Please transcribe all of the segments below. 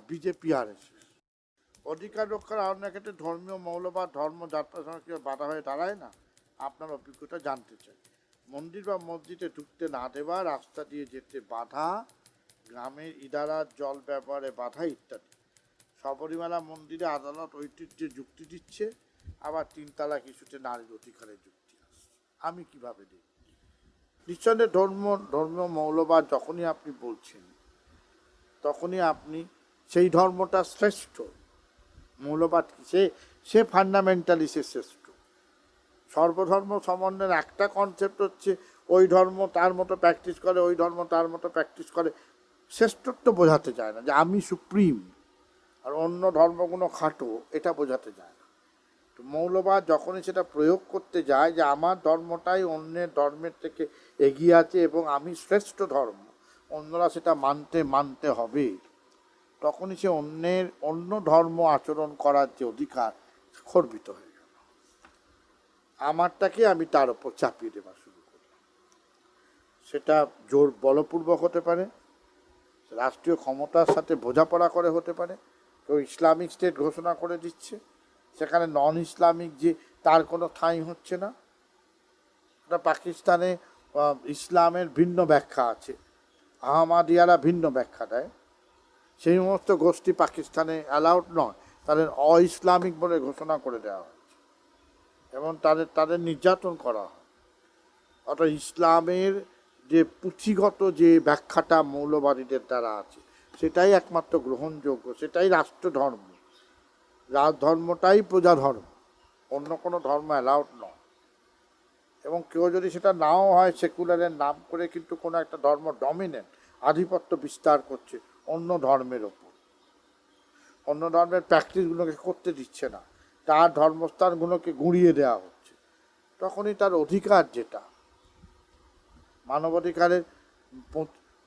BJP আর S অধিকার রক্ষার আহ্বানের ক্ষেত্রে ধর্মীয় মৌলবাদ ধর্ম যাত্রা সংস্কৃতি বাধা হয়ে দাঁড়ায় না? আপনার অভিজ্ঞতা জানতে চাই। মন্দির বা মসজিদে ঢুকতে না দেওয়া, রাস্তা দিয়ে যেতে বাধা, গ্রামের ইদারার জল ব্যবহারে বাধা ইত্যাদি। শবরীমালা মন্দিরে আদালত ঐতিহ্যে যুক্তি দিচ্ছে, আবার তিনতলা কিছুতে নারীর অধিকারের যুক্তি আসছে। আমি কিভাবে দিই? নিঃসন্দেহে ধর্মীয় মৌলবাদ যখনই আপনি বলছেন, তখনই আপনি সেই ধর্মটা শ্রেষ্ঠ। মৌলবাদ কি? সে ফান্ডামেন্টালি সে শ্রেষ্ঠ। সর্বধর্ম সমন্বয়ের একটা কনসেপ্ট হচ্ছে ওই ধর্ম তার মতো প্র্যাকটিস করে, ওই ধর্ম তার মতো প্র্যাকটিস করে। শ্রেষ্ঠত্ব বোঝাতে চায় না যে আমি সুপ্রিম আর অন্য ধর্মগুলো খাটো, এটা বোঝাতে যায় না। তো মৌলবাদ যখনই সেটা প্রয়োগ করতে যায় যে আমার ধর্মটাই অন্যের ধর্মের থেকে এগিয়ে আছে এবং আমি শ্রেষ্ঠ ধর্ম, অন্যরা সেটা মানতে হবে, তখনই সে অন্য ধর্ম আচরণ করার যে অধিকার খর্বিত হয়ে গেল। আমারটাকে আমি তার উপর চাপিয়ে দেওয়া শুরু করি। সেটা জোর বলপূর্বক হতে পারে, রাষ্ট্রীয় ক্ষমতার সাথে বোঝাপড়া করে হতে পারে। কেউ ইসলামিক স্টেট ঘোষণা করে দিচ্ছে, সেখানে নন ইসলামিক যে তার কোনো ঠাঁই হচ্ছে না। এটা পাকিস্তানে ইসলামের ভিন্ন ব্যাখ্যা আছে, আহমাদিয়ারা ভিন্ন ব্যাখ্যা দেয়, সেই সমস্ত গোষ্ঠী পাকিস্তানে অ্যালাউড নয়, তাদের অ-ইসলামিক বলে ঘোষণা করে দেওয়া হয়েছে এবং তাদের নির্যাতন করা হয়। অর্থাৎ ইসলামের যে পুঁথিগত যে ব্যাখ্যাটা মৌলবাদীদের দ্বারা আছে, সেটাই একমাত্র গ্রহণযোগ্য, সেটাই রাষ্ট্রধর্ম, ধর্মটাই প্রজাধর্ম, অন্য কোনো ধর্ম অ্যালাউড নয়। এবং কেউ যদি সেটা নাও হয়, সেকুলারের নাম করে কিন্তু কোনো একটা ধর্ম ডমিনেন্ট আধিপত্য বিস্তার করছে অন্য ধর্মের ওপর, অন্য ধর্মের প্র্যাকটিসগুলোকে করতে দিচ্ছে না, তার ধর্মস্থানগুলোকে গুঁড়িয়ে দেওয়া হচ্ছে, তখনই তার অধিকার, যেটা মানবাধিকারের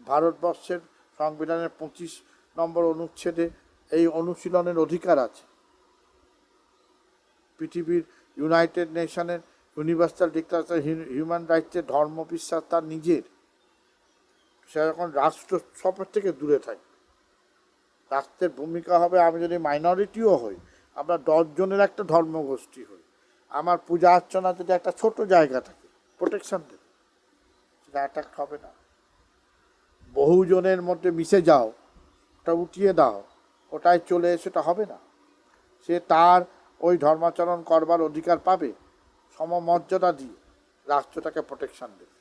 ভারতবর্ষের সংবিধানের 25 নম্বর অনুচ্ছেদে এই অনুশীলনের অধিকার আছে। পৃথিবীর ইউনাইটেড নেশনের ইউনিভার্সাল ডিক্লারেশন হিউম্যান রাইটসের ধর্ম বিশ্বাস তার নিজের, সে যখন রাষ্ট্র সবের থেকে দূরে থাকে। রাষ্ট্রের ভূমিকা হবে, আমি যদি মাইনরিটিও হই, আমরা 10 জনের একটা ধর্মগোষ্ঠী হই, আমার পূজা অর্চনা যদি একটা ছোট জায়গা থাকে, প্রোটেকশন দেবে, সেটা অ্যাটাক হবে না। বহুজনের মধ্যে মিশে যাও, ওটা উঠিয়ে দাও, ওটাই চলে সেটা হবে না। সে তার ওই ধর্মাচরণ করবার অধিকার পাবে, সমমর্যাদা দিয়ে রাষ্ট্রটাকে প্রোটেকশন দেবে।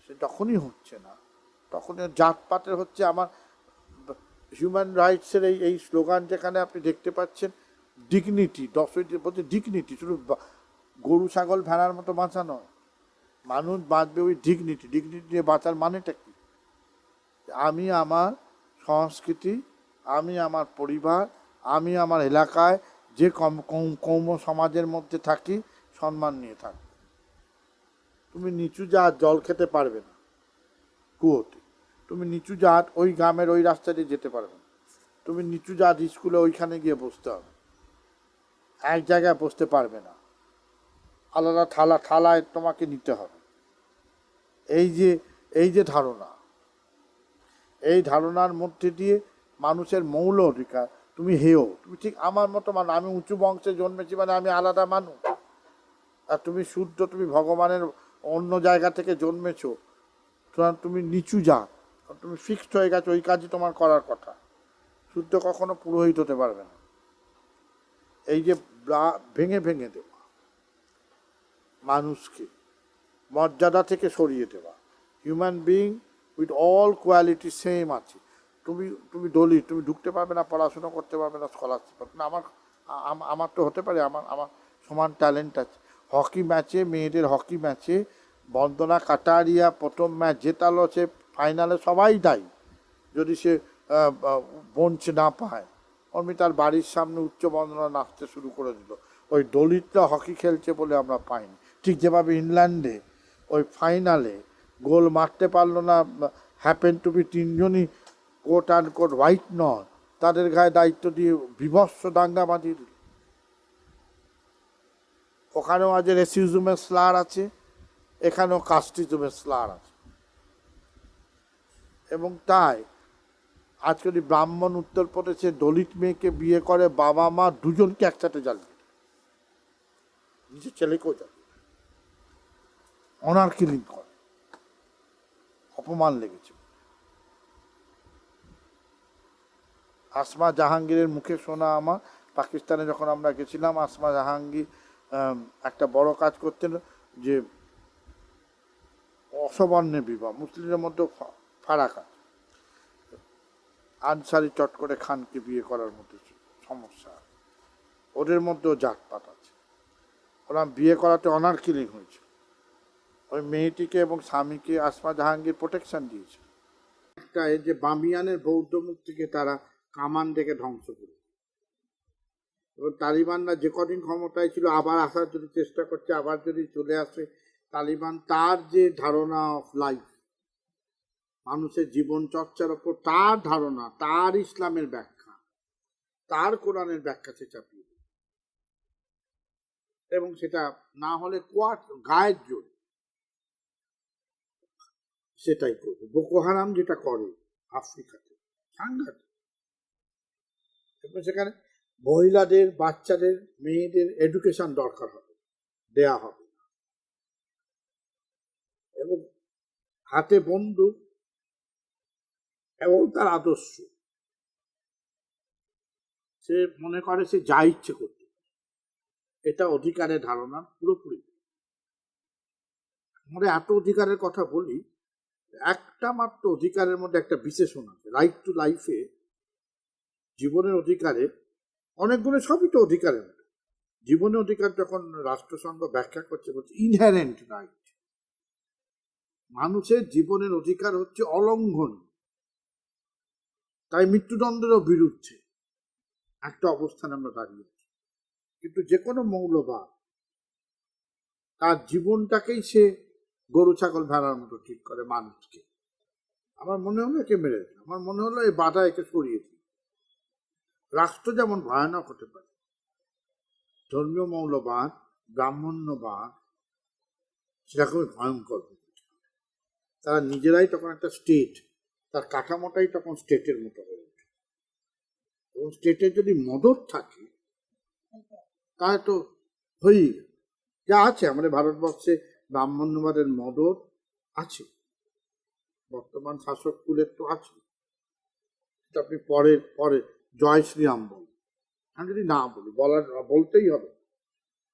সে যখনই হচ্ছে না, তখনই জাতপাতের হচ্ছে। আমার হিউম্যান রাইটসের এই স্লোগান যেখানে আপনি দেখতে পাচ্ছেন, ডিগনিটি, বলতে ডিগনিটি, শুধু গরু ছাগল ভেড়ার মতো বাঁচা নয়, মানুষ বাঁচবে ওই ডিগনিটি নিয়ে বাঁচার মানেটা কি? আমি আমার সংস্কৃতি, আমি আমার পরিবার, আমি আমার এলাকায় যে কৌম সমাজের মধ্যে থাকি, সম্মান নিয়ে থাকি। তুমি নিচু জাত জল খেতে পারবে না কুয়োতে, তুমি নিচু জাত ওই গ্রামের ওই রাস্তা দিয়ে যেতে পারবে না, তুমি নিচু জাত স্কুলে ওইখানে গিয়ে বসতে হবে, এক জায়গায় বসতে পারবে না, আলাদা থালায় তোমাকে নিতে হবে। এই যে ধারণা, এই ধারণার মধ্যে দিয়ে মানুষের মৌল অধিকার, তুমি হেয়, তুমি ঠিক আমার মতো মানুষ, আমি উঁচু বংশে জন্মেছি মানে আমি আলাদা মানুষ, আর তুমি শুদ্ধ, তুমি ভগবানের অন্য জায়গা থেকে জন্মেছো, তুমি নিচু জাত, তুমি ফিক্সড হয়ে গেছো, ওই কাজই তোমার করার কথা। শুদ্ধ কখনো পুরোহিত হতে পারবে না। এই যে ভেঙে দেওয়া, মানুষকে মর্যাদা থেকে সরিয়ে দেওয়া, human being with all quality same আছে, তুমি দলিত, তুমি ঢুকতে পারবে না, পড়াশোনা করতে পারবে না, স্কলারশিপ পারবে না। আমার তো হতে পারে, আমার সমান ট্যালেন্ট আছে। হকি ম্যাচে, মেয়েদের হকি ম্যাচে বন্দনা কাটারিয়া প্রথম ম্যাচ জেতালো, সে ফাইনালে সবাই দায়ী যদি সে বঞ্চ না পায়। অমনি তার বাড়ির সামনে উচ্চ বন্দনা নাচতে শুরু করে দিল, ওই দলিতরা হকি খেলছে বলে আমরা পাইনি। ঠিক যেভাবে ইংল্যান্ডে ওই ফাইনালে গোল মারতে পারলো না, হ্যাপেন টু বি 3 জনই কোট অ্যান্ড কোট হোয়াইট নয়, তাদের গায়ে দায়িত্ব দিয়ে বিভৎস দাঙ্গা বাঁধিয়ে দিল। ওখানেও আজ রেসিজমের স্লার আছে, এখানেও কাস্টিজমের স্লার আছে। এবং তাই আজ যদি ব্রাহ্মণ উত্তরপ্রদেশে দলিত মেয়েকে বিয়ে করে, বাবা মা দুজনকে একসাথে জ্বালিয়ে, নিজের ছেলেকেও জ্বালিয়ে, অনার কিলিং করে, অপমান লেগেছে। আসমা জাহাঙ্গীরের মুখে শোনা আমার, পাকিস্তানে যখন আমরা গেছিলাম, আসমা জাহাঙ্গীর একটা বড় কাজ করতেন, যে অসবর্ণের বিবাহ, মুসলিমের মধ্যে ফারাক আছে, আনসারি চট করে খানকে বিয়ে করার মধ্যে সমস্যা, ওদের মধ্যেও জাতপাত আছে। ওরা বিয়ে করাতে অনার কিলিং হয়েছে। ওই মেয়েটিকে এবং স্বামীকে আসমা জাহাঙ্গীর প্রোটেকশন দিয়েছে। একটা এই যে বামিয়ানের বৌদ্ধ মূর্তিকে তারা কামান দেখে ধ্বংস করে, এবং তালিবানরা যে কদিন ক্ষমতায় ছিল আবার আসার যদি চেষ্টা করছে, আবার যদি চলে আসে তালিবান, তার যে ধারণা অফ লাইফ, মানুষের জীবন চর্চার ওপর তার ধারণা, তার ইসলামের ব্যাখ্যা, তার কোরআনের ব্যাখ্যা সে চাপিয়ে দেবে। এবং সেটা না হলে গায়ের জোর সেটাই করবে। বোকো হারাম যেটা করে আফ্রিকাতে, সাংঘাতিক। সেখানে মহিলাদের, বাচ্চাদের, মেয়েদের এডুকেশন দরকার হবে, দেয়া হবে, এবং হাতে বন্দুক এবং তার আদর্শ, সে মনে করে সে যা ইচ্ছে করতে, এটা অধিকারের ধারণা পুরোপুরি। আমরা এত অধিকারের কথা বলি, একটা মাত্র অধিকারের মধ্যে একটা বিশেষণ আছে, রাইট টু লাইফে, জীবনের অধিকারে অনেকগুলো, সবই তো অধিকারের। জীবনের অধিকার যখন রাষ্ট্রসংঘ ব্যাখ্যা করছে, বলছে ইনহেরেন্ট রাইট, মানুষের জীবনের অধিকার হচ্ছে অলঙ্ঘন, তাই মৃত্যুদণ্ডেরও বিরুদ্ধে একটা অবস্থানে আমরা দাঁড়িয়ে আছি। কিন্তু যে কোনো মৌলবাদ তার জীবনটাকেই সে গরু ছাগল ভেড়ার মতো ঠিক করে মানুষকে। আমার মনে হলো একে মেরে দিল, আমার মনে হলো এই বাধা একে সরিয়ে দিল। রাষ্ট্র যেমন ভয়ানক হতে পারে, ধর্মীয় মৌলবাদ, ব্রাহ্মণ্যবাদ সেরকমই ভয়ঙ্কর। তারা নিজেরাই তখন একটা স্টেট, তার কাঠামোটাই তখন স্টেটের মতো হয়ে ওঠে। এবং স্টেটের যদি মদত থাকে তাহলে তো হয়েই যা আছে। আমাদের ভারতবর্ষে ব্রাহ্মণ্যবাদের মদত আছে, বর্তমান শাসক কুলের তো আছে। আপনি পরে পরে জয় শ্রীরাম বল, আমি যদি না বলি, বলতেই হবে,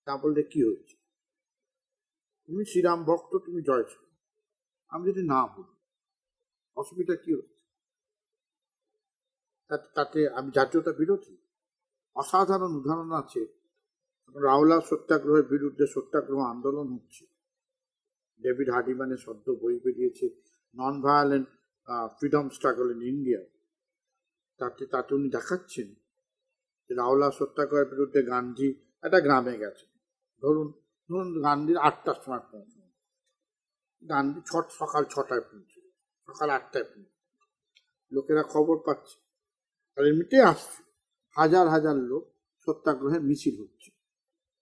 তা বললে কি হয়েছে? তুমি শ্রীরাম ভক্ত, তুমি জয় শ্রী, আমি যদি না বলি অসুবিধা কি হচ্ছে? তাতে আমি জাতীয়তা বিরোধী? অসাধারণ উদাহরণ আছে। রাওলা সত্যাগ্রহের বিরুদ্ধে সত্যাগ্রহ আন্দোলন হচ্ছে, ডেভিড হার্ডিম্যানের সদ্য বই বেরিয়েছে, নন violent freedom struggle in India. তাতে উনি দেখাচ্ছেন যে রাওলা সত্যাগ্রহের বিরুদ্ধে গান্ধী একটা গ্রামে গেছে, ধরুন গান্ধীর 8টার সময় পৌঁছে, গান্ধী সকাল 6টায় পৌঁছে, সকাল 8টায় পৌঁছে, লোকেরা খবর পাচ্ছে, আর এমনিতেই আসছে, হাজার হাজার লোক, সত্যাগ্রহের মিছিল হচ্ছে,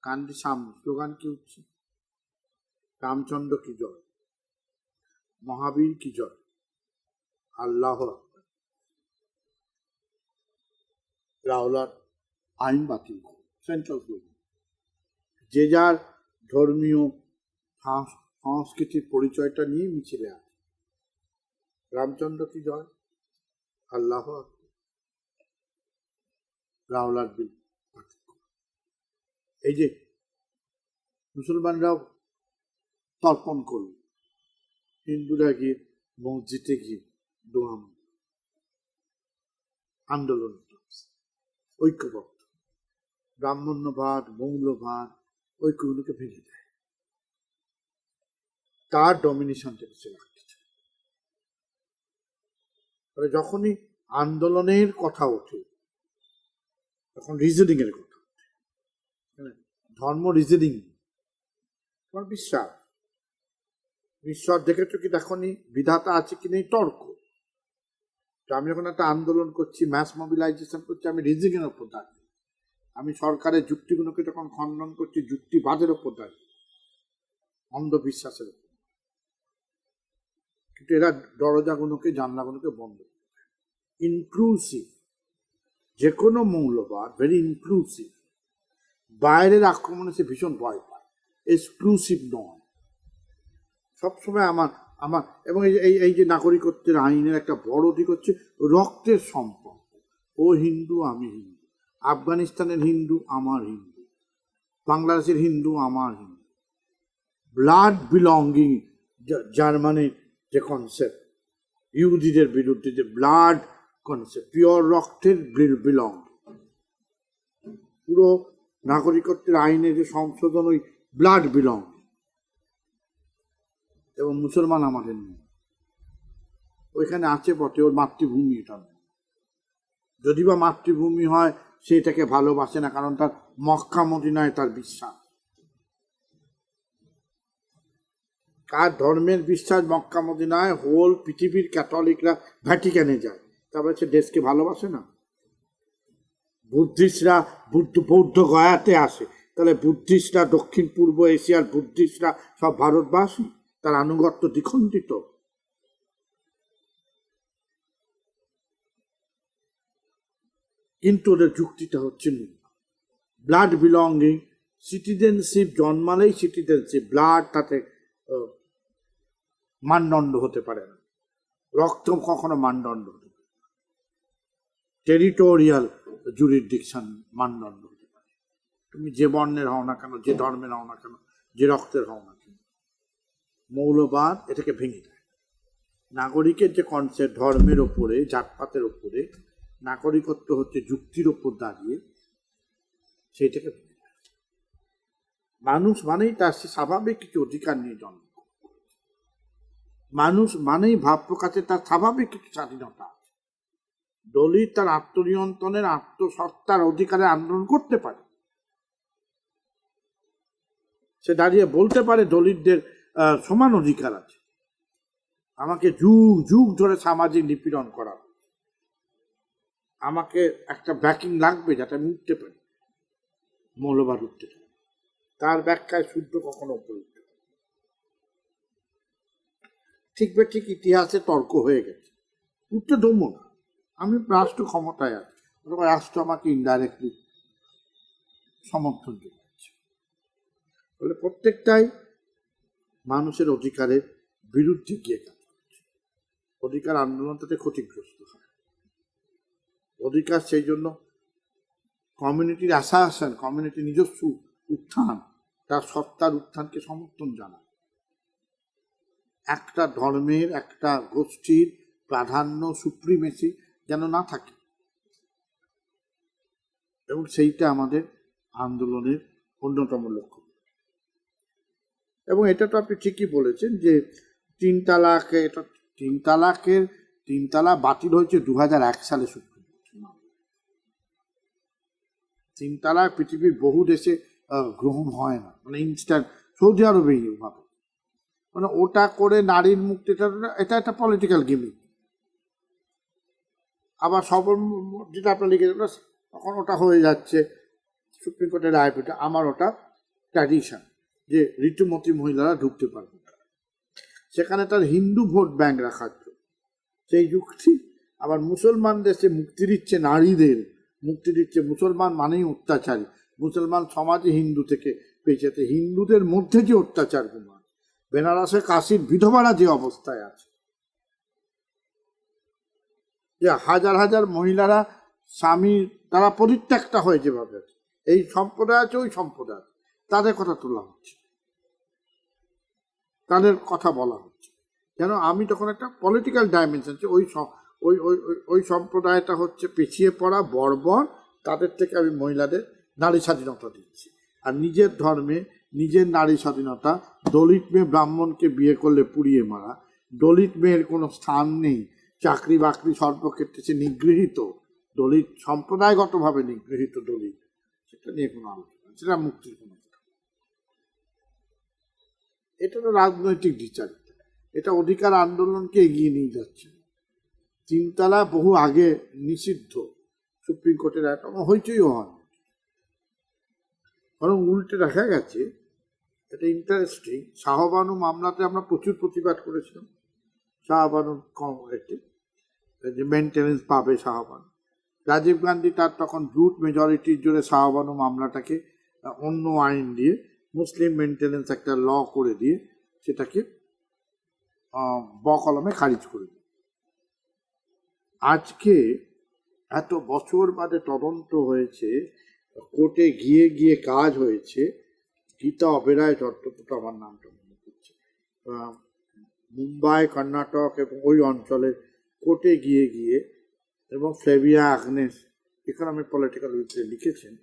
গান্ধী সামনে, স্লোগান কি হচ্ছে? রামচন্দ্র কি জয়, মহাবীর কি জয়, আল্লাহ আকবার। রাওলার আইন বাতিল করে, সেন্ট্রাল স্লোগান। যে যার ধর্মীয় সংস্কৃতির পরিচয়টা নিয়ে মিছিলে আছে, রামচন্দ্র কি জয়, আল্লাহ আকবার, রাওলার বিল বাতিল করে। এই যে মুসলমানরাও তর্পণ করল, হিন্দুরা গিয়ে মসজিদে গিয়ে দোয়া আন্দোলন, ঐক্যবদ্ধ, ব্রাহ্মণ্যবাদ, মৌলবাদ ঐক্যগুলোকে ভেঙে দেয়, তার ডমিনেশন থেকে সে রাখতে চায়। যখনই আন্দোলনের কথা ওঠে তখন রিজনিং এর কথা ওঠে, ধর্ম রিজনিং, তোমার বিশ্বাস, ঈশ্বর দেখেছো কি দেখনি, বিধাতা আছে কি নেই তর্ক। তো আমি যখন একটা আন্দোলন করছি, ম্যাস মোবিলাইজেশন করছি, আমি রিজনিং এর উপর দাঁড়িয়ে, আমি সরকারের যুক্তিগুলোকে যখন খণ্ডন করছি, যুক্তিবাদের উপর দাঁড়িয়ে, অন্ধবিশ্বাসের উপর। কিন্তু এরা দরজাগুলোকে, জানলাগুলোকে বন্ধ করে, ইনক্লুসিভ, যে কোনো মৌলবাদ ভেরি ইনক্লুসিভ। বাইরের আক্রমণে সে ভীষণ ভয় পায়, এক্সক্লুসিভ নয়। সবসময় আমার আমার এবং এই যে নাগরিকত্বের আইনের একটা বড় দিক হচ্ছে রক্তের সম্পর্ক। ও হিন্দু, আমি হিন্দু, আফগানিস্তানের হিন্দু আমার হিন্দু, বাংলাদেশের হিন্দু আমার হিন্দু। ব্লাড বিলঙ্গিং, জার্মানির যে কনসেপ্ট ইহুদিদের বিরুদ্ধে, যে ব্লাড কনসেপ্ট, পিওর রক্তের বিলং, পুরো নাগরিকত্বের আইনে যে সংশোধন ওই ব্লাড বিলং। এবং মুসলমান আমাদের নেই, ওইখানে আছে বটে, ওর মাতৃভূমি এটা নয়। যদি বা মাতৃভূমি হয় সে এটাকে ভালোবাসে না, কারণ তার মক্কা মদিনায় তার বিশ্বাস। কার ধর্মের বিশ্বাস মক্কা মদিনায়, হোল পৃথিবীর ক্যাথলিকরা ভ্যাটিকানে যায়, তারপরে সে দেশকে ভালোবাসে না। বুদ্ধিস্টরা বৌদ্ধ গয়াতে আসে, তাহলে বুদ্ধিস্টরা দক্ষিণ পূর্ব এশিয়ার বুদ্ধিস্টরা সব ভারতবাসী, তার আনুগত্য দ্বিখণ্ডিত। কিন্তু ওদের যুক্তিটা হচ্ছে ব্লাড বিলঙ্গিং, সিটিজেনশিপ, জন্মালেই সিটিজেনশিপ, ব্লাড তাতে মানদণ্ড হতে পারে না, রক্ত কখনো মানদণ্ড হতে পারে, টেরিটোরিয়াল জুরিসডিকশন মানদণ্ড হতে পারে। তুমি যে বর্ণের হও না কেন, যে ধর্মের হও না কেন, যে রক্তের হও না কেন, মৌলবাদ এটাকে ভেঙে দেয়। নাগরিকের যে কনসেপ্ট ধর্মের ওপরে, জাতপাতের ওপরে, নাগরিকত্ব হচ্ছে যুক্তির ওপর দাঁড়িয়ে, সেইটাকে ভেঙে দেয়। মানুষ মানেই তার স্বাভাবিক কিছু অধিকার নিয়ে জন্ম, মানুষ মানেই ভাব প্রকাশের তার স্বাভাবিক কিছু স্বাধীনতা আছে। দলিত তার আত্মনিয়ন্ত্রণের, আত্মসত্তার অধিকারে আন্দোলন করতে পারে। সে দাঁড়িয়ে বলতে পারে দলিতদের সমান অধিকার আছে, আমাকে যুগ যুগ ধরে সামাজিক নিপীড়ন করা, আমাকে একটা ব্যাকিং লাগবে যাতে আমি উঠতে পারি, মৌলবাদ উঠতে পারি। তার ব্যাখ্যায় শুদ্ধ কখনো উপরে উঠতে পারে। ঠিক বে ঠিক ইতিহাসে তর্ক হয়ে গেছে, উঠতে দমো না, আমি রাষ্ট্র ক্ষমতায় আছি, রাষ্ট্র আমাকে ইনডাইরেক্টলি সমর্থন যোগাচ্ছে। বলে প্রত্যেকটাই মানুষের অধিকারের বিরুদ্ধে গিয়ে কাজ করছে, অধিকার আন্দোলন তাতে ক্ষতিগ্রস্ত হয়। অধিকার সেই জন্য কমিউনিটির অ্যাসাসন, কমিউনিটির নিজস্ব উত্থান, তার সত্তার উত্থানকে সমর্থন জানায়। একটা ধর্মের, একটা গোষ্ঠীর প্রাধান্য, সুপ্রিমেসি যেন না থাকে, এবং সেইটা আমাদের আন্দোলনের অন্যতম লক্ষ্য। এবং এটা তো আপনি ঠিকই বলেছেন যে তিন তালাক বাতিল হয়েছে 2001 সালে সুপ্রিম কোর্টে। তিন তালাক পৃথিবীর বহু দেশে গ্রহণ হয় না, মানে ইনস্ট্যান্ট, সৌদি আরবে এইভাবে, মানে ওটা করে নারীর মুক্তি, এটা একটা পলিটিক্যাল গেমিং। আবার যেটা আপনার লিখে তখন ওটা হয়ে যাচ্ছে সুপ্রিম কোর্টের রায় পেটে, আমার ওটা ট্র্যাডিশন যে ঋতুমতী মহিলারা ঢুকতে পারবে, সেখানে তার হিন্দু ভোট ব্যাংক রাখার জন্য সেই যুক্তি। আবার মুসলমান দেশে মুক্তি দিচ্ছে নারীদের, মুক্তি দিচ্ছে, মুসলমান মানেই অত্যাচারী, মুসলমান সমাজে হিন্দু থেকে পেয়েছে, হিন্দুদের মধ্যে যে অত্যাচারগুলো, বেনারসে কাশীর বিধবারা যে অবস্থায় আছে, যে হাজার হাজার মহিলারা স্বামী তারা পরিত্যক্তা হয়ে যেভাবে আছে, এই সম্প্রদায় আছে, ওই সম্প্রদায় আছে, তাদের কথা তোলা হচ্ছে, তাদের কথা বলা হচ্ছে। কেন আমি তখন একটা পলিটিক্যাল ডাইমেনশন, ওই ওই ওই ওই সম্প্রদায়টা হচ্ছে পিছিয়ে পড়া, বর্বর, তাদের থেকে আমি মহিলাদের নারী স্বাধীনতা দিচ্ছি। আর নিজের ধর্মে নিজের নারী স্বাধীনতা, দলিত মেয়ে ব্রাহ্মণকে বিয়ে করলে পুড়িয়ে মারা, দলিত মেয়ের কোনো স্থান নেই, চাকরি বাকরি সর্বক্ষেত্রে সে নিগৃহীত, দলিত সম্প্রদায়গতভাবে নিগৃহীত দলিত, সেটা নিয়ে কোনো আলোচনা, সেটা মুক্তির কোনো কথা। এটা তো রাজনৈতিক বিচারিতা, এটা অধিকার আন্দোলনকে এগিয়ে নিয়ে যাচ্ছে। তিন তালাক বহু আগে নিষিদ্ধ, সুপ্রিম কোর্টের তখন হইচইও হয়, বরং উল্টে দেখা গেছে। এটা ইন্টারেস্টিং, শাহবানু মামলাতে আমরা প্রচুর প্রতিবাদ করেছিলাম, শাহবানু এতে যে মেনটেনেন্স পাবে শাহবানু। রাজীব গান্ধী তার তখন ব্রুট মেজরিটির জোরে শাহবানু মামলাটাকে অন্য আইন দিয়ে মুসলিম মেনটেনেন্স একটা ল করে দিয়ে সেটাকে বকলমে খারিজ করে দিল। আজকে এত বছর বাদে তদন্ত হয়েছে, কোর্টে গিয়ে গিয়ে কাজ হয়েছে। গীতা অবেরায় চট্টোপাধ্যায়, আমার নামটা মনে করছে, মুম্বাই, কর্ণাটক এবং ওই অঞ্চলের কোর্টে গিয়ে গিয়ে, এবং ফ্লেভিয়া আগনেস ইকোনমিক পলিটিক্যাল উইকে লিখেছেন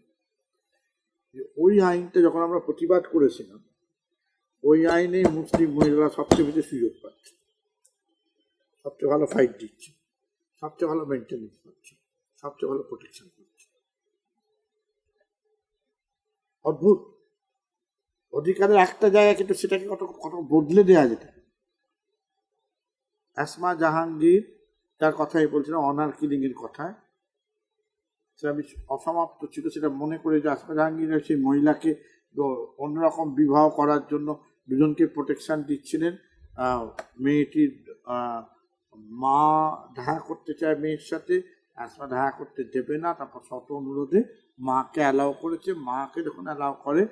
যে ওই আইনটা যখন আমরা প্রতিবাদ করেছিলাম, ওই আইনে মুসলিম মহিলারা সবচেয়ে বেশি সুযোগ পাচ্ছে, সবচেয়ে ভালো ফাইট দিচ্ছে, সবচেয়ে ভালো মেনটেনেন্স পাচ্ছে, সবচেয়ে ভালো প্রোটেকশন পাচ্ছে। অদ্ভুত অধিকারের একটা জায়গা, কিন্তু সেটাকে কত কত বদলে দেওয়া যেত। আসমা জাহাঙ্গীর তার কথাই বলছিলাম, অনার কিলিং এর কথায়, সেটা আমি অসমাপ্ত ছিল, সেটা মনে করে যে আসমা জাহাঙ্গীর সেই মহিলাকে অন্যরকম বিবাহ করার জন্য দুজনকে প্রোটেকশন দিচ্ছিলেন। মেয়েটির মা দেখা করতে চায় মেয়ের সাথে, আসমা দেখা করতে দেবে না, তারপর শত অনুরোধে মাকে অ্যালাউ করেছে। মাকে যখন অ্যালাউ করে,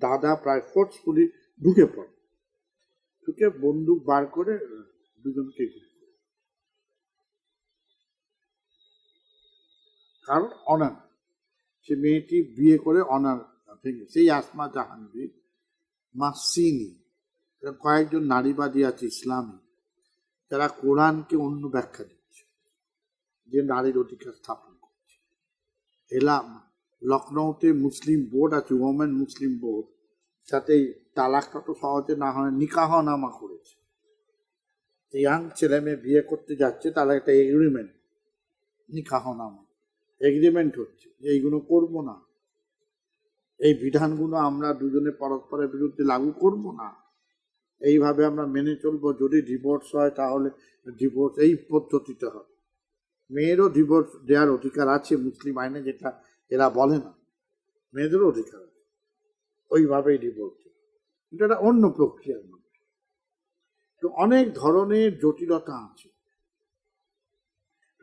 দাদা প্রায় ফোর্সফুলি ঢুকে পড়ে, ঢুকে বন্দুক বার করে দুজনকে, কারণ অনার, সে মেয়েটি বিয়ে করে অনার ভেঙে। সেই আসমা জাহাঙ্গীর, মাসিনি, কয়েকজন নারীবাদী আছে ইসলামী, যারা কোরআনকে অন্য ব্যাখ্যা দিচ্ছে, যে নারীর অধিকার স্থাপন করছে। এলাম লখনৌতে মুসলিম বোর্ড আছে, ওমেন মুসলিম বোর্ড, যাতে তালাকটা তো সহজে না হয়, নিকাহনামা করেছে। ইয়াং ছেলে মেয়ে বিয়ে করতে যাচ্ছে, তারা একটা এগ্রিমেন্ট, নিকাহনামা এগ্রিমেন্ট হচ্ছে যে এইগুলো করবো না, এই বিধানগুলো আমরা দুজনে পরস্পরের বিরুদ্ধে লাগু করব না, এইভাবে আমরা মেনে চলবো। যদি ডিভোর্স হয় তাহলে ডিভোর্স এই পদ্ধতিতে হবে। মেয়েরও ডিভোর্স দেওয়ার অধিকার আছে মুসলিম আইনে, যেটা এরা বলে না, মেয়েদেরও অধিকার আছে, ওইভাবেই ডিভোর্স। কিন্তু এটা অন্য প্রক্রিয়ার মধ্যে, তো অনেক ধরনের জটিলতা আছে।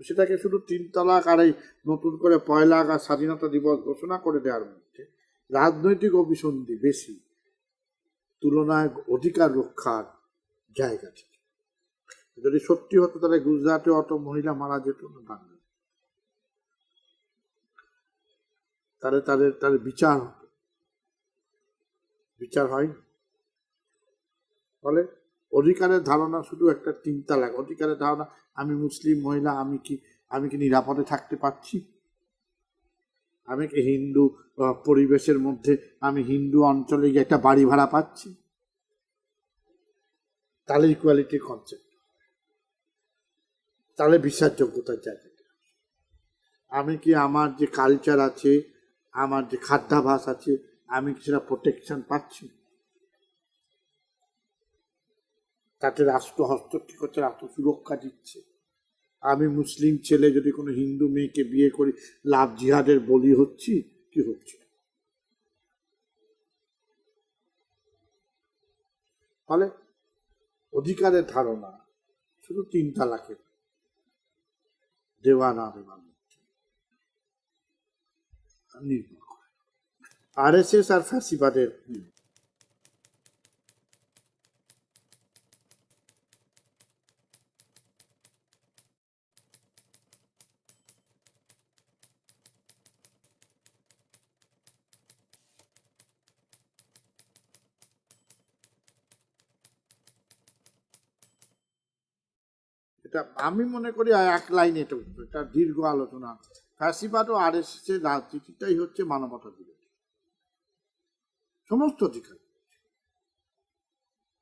সেটাকে শুধু 3 তালাক আর এই নতুন করে 1 আগস্ট স্বাধীনতা দিবস ঘোষণা করে দেওয়ার মধ্যে রাজনৈতিক অভিসন্ধি বেশি তুলনায় অধিকার রক্ষার জায়গা থেকে। যদি সত্যি হতো তাহলে গুজরাটে অত মহিলা মারা যেত না, বাংলায় তাহলে তাদের তাদের বিচার হতো, বিচার হয়। ফলে অধিকারের ধারণা শুধু একটা 3 তালাক, অধিকারের ধারণা আমি মুসলিম মহিলা, আমি কি নিরাপদে থাকতে পারছি, আমি কি হিন্দু পরিবেশের মধ্যে, আমি হিন্দু অঞ্চলে গিয়ে একটা বাড়ি ভাড়া পাচ্ছি, তাহলে ইকুয়ালিটির কনসেপ্ট, তাহলে বিশ্বাসযোগ্যতার জায়গাটা। আমি কি আমার যে কালচার আছে, আমার যে খাদ্যাভাস আছে, আমি কি সেটা প্রোটেকশন পাচ্ছি, তাতে রাষ্ট্র হস্তক্ষেপ করছে, রাষ্ট্র সুরক্ষা দিচ্ছে। আমি মুসলিম ছেলে যদি কোনো হিন্দু মেয়েকে বিয়ে করি, লাভ জিহাদের বলি হচ্ছি কি হচ্ছে? ফলে অধিকারের ধারণা শুধু 3 তালাকের দেওয়া না দেওয়ার মধ্যে নির্ভর করে। RSS আর ফ্যাসিবাদের এটা আমি মনে করি এক লাইনে এটা উঠবে, এটা দীর্ঘ আলোচনা। ফ্যাসিবাদ ও RSS এর রাজনীতিটাই হচ্ছে মানবতা বিরোধী, সমস্ত অধিকার।